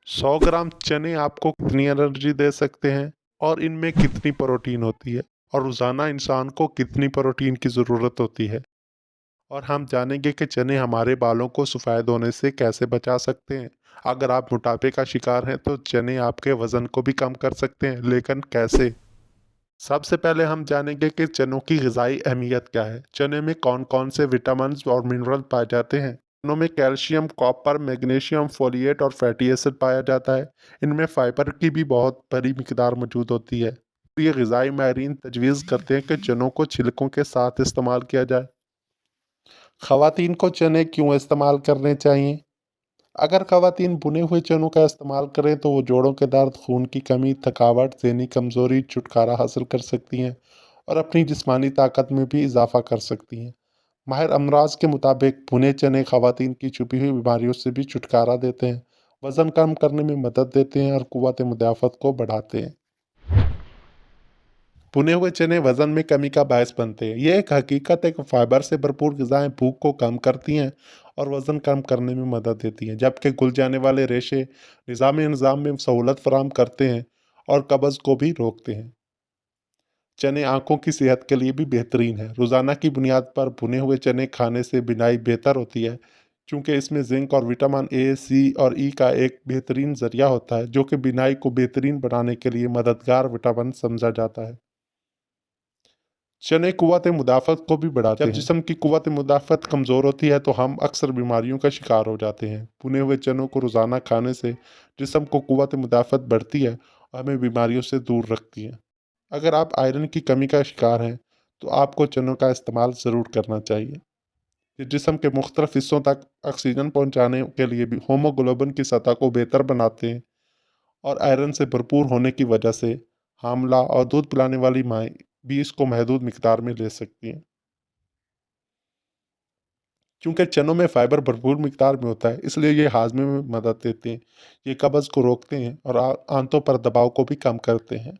100 ग्राम चने आपको कितनी एनर्जी दे सकते हैं और इनमें कितनी प्रोटीन होती है और रोज़ाना इंसान को कितनी प्रोटीन की ज़रूरत होती है। और हम जानेंगे कि चने हमारे बालों को सफ़ेद होने से कैसे बचा सकते हैं। अगर आप मोटापे का शिकार हैं तो चने आपके वज़न को भी कम कर सकते हैं, लेकिन कैसे? सबसे पहले हम जानेंगे कि चनों की ग़िज़ाई अहमियत क्या है। चने में कौन-कौन से विटामिन और मिनरल पाए जाते हैं। चनों में कैल्शियम, कॉपर, मैग्नीशियम, फोलिएट और फैटी एसिड पाया जाता है। इनमें फाइबर की भी बहुत बड़ी मिकदार मौजूद होती है। तो ये ग़िज़ाई माहिरीन तजवीज़ करते हैं कि चनों को छिलकों के साथ इस्तेमाल किया जाए। ख़वातीन को चने क्यों इस्तेमाल करने चाहिए? अगर ख़वातीन भुने हुए चनों का इस्तेमाल करें तो वो जोड़ों के दर्द, खून की कमी, थकावट, ज़हनी कमज़ोरी, छुटकारा हासिल कर सकती हैं और अपनी जिस्मानी ताकत में भी इजाफ़ा कर सकती हैं। माहिर अमराज के मुताबिक भुने चने ख़वातीन की छुपी हुई बीमारियों से भी छुटकारा देते हैं, वज़न कम करने में मदद देते हैं और क़ुव्वत मुदाफ़त को बढ़ाते हैं। भुने हुए चने वज़न में कमी का बायस बनते हैं। ये एक हकीकत है कि फाइबर से भरपूर ग़िज़ाएँ भूख को कम करती हैं और वज़न कम करने में मदद देती हैं, जबकि घुल जाने वाले रेशे निज़ाम में सहूलत फराहम करते हैं और कब्ज़ को भी रोकते हैं। चने आँखों की सेहत के लिए भी बेहतरीन है। रोज़ाना की बुनियाद पर भुने हुए चने खाने से बीनाई बेहतर होती है, चूँकि इसमें ज़िंक और विटामिन ए, सी और ई का एक बेहतरीन ज़रिया होता है, जो कि बीनाई को बेहतरीन बनाने के लिए मददगार विटामिन समझा जाता है। चने क़ुव्वत मुदाफ़त को भी बढ़ाते हैं। जब जिस्म की क़ुव्वत मुदाफ़त कमज़ोर होती है तो हम अक्सर बीमारियों का शिकार हो जाते हैं। भुने हुए चनों को रोज़ाना खाने से जिस्म को क़ुव्वत मुदाफ़त बढ़ती है और हमें बीमारियों से दूर रखती है। अगर आप आयरन की कमी का शिकार हैं तो आपको चनों का इस्तेमाल ज़रूर करना चाहिए। ये जिस्म के मुख्तलिफ़ हिस्सों तक ऑक्सीजन पहुँचाने के लिए भी हीमोग्लोबिन की सतह को बेहतर बनाते हैं और आयरन से भरपूर होने की वजह से हामला और दूध पिलाने वाली माएँ भी इसको महदूद मिकदार में ले सकती हैं। क्योंकि चनों में फाइबर भरपूर मिकदार में होता है, इसलिए ये हाजमे में मदद देते हैं। ये कब्ज़ को रोकते हैं और आंतों पर दबाव को भी कम करते हैं।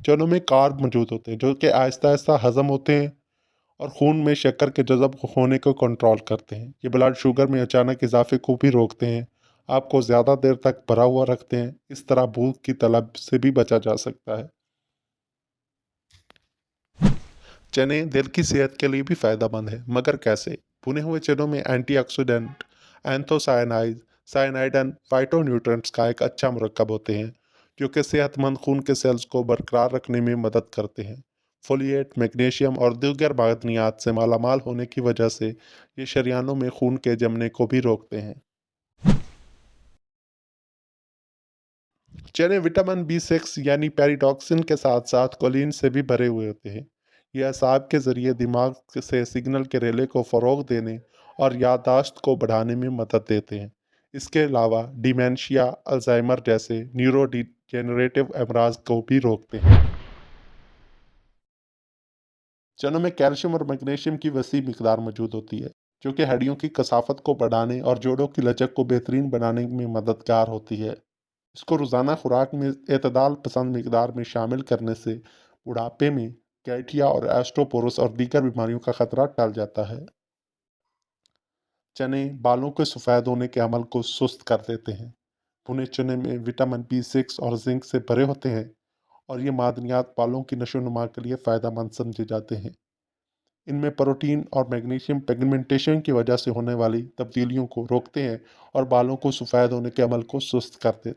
चनों में कार्ब मौजूद होते हैं जो कि आहिस्ता आहिस्ता हज़म होते हैं और खून में शक्कर के जज़ब होने को कंट्रोल करते हैं। ये ब्लड शुगर में अचानक इजाफे को भी रोकते हैं, आपको ज़्यादा देर तक भरा हुआ रखते हैं। इस तरह भूख की तलब से भी बचा जा सकता है। चने दिल की सेहत के लिए भी फ़ायदेमंद है, मगर कैसे? भुने हुए चनों में एंटीऑक्सीडेंट, एंथोसायनाइड, साइनाइड एंड फाइटोन्यूट्रिएंट्स का एक अच्छा मुरक्कब होते हैं, जो कि सेहतमंद खून के सेल्स को बरकरार रखने में मदद करते हैं। फोलिएट, मैग्नीशियम और दीगर मादनियात से मालामाल होने की वजह से ये शरियानों में खून के जमने को भी रोकते हैं। चने विटामिन B6 यानी पेरिडॉक्सिन के साथ साथ कोलिन से भी भरे हुए होते हैं। ये असाब के ज़रिए दिमाग से सिग्नल के रेले को फ़रोग़ देने और याददाश्त को बढ़ाने में मदद देते हैं। इसके अलावा डिमेंशिया, अल्ज़ाइमर जैसे न्यूरोडिजेनरेटिव अमराज को भी रोकते हैं। चनों में कैल्शियम और मैग्नीशियम की वसी मिकदार मौजूद होती है, जो कि हड्डियों की कसाफत को बढ़ाने और जोड़ों की लचक को बेहतरीन बनाने में मददगार होती है। इसको रोज़ाना खुराक में एतदाल पसंद मिकदार में शामिल करने से बुढ़ापे में गैठिया और एस्ट्रोपोरोस और दीगर बीमारियों का खतरा टल जाता है। चने बालों के सफ़ेद होने के अमल को सुस्त कर देते हैं। भुने चने में विटामिन B6 और जिंक से भरे होते हैं और ये मादनियात बालों की नशोनुमा के लिए फ़ायदेमंद समझे जाते हैं। इनमें प्रोटीन और मैग्नीशियम पिगमेंटेशन की वजह से होने वाली तब्दीलियों को रोकते हैं और बालों को सफ़ेद होने के अमल को सुस्त कर देते हैं।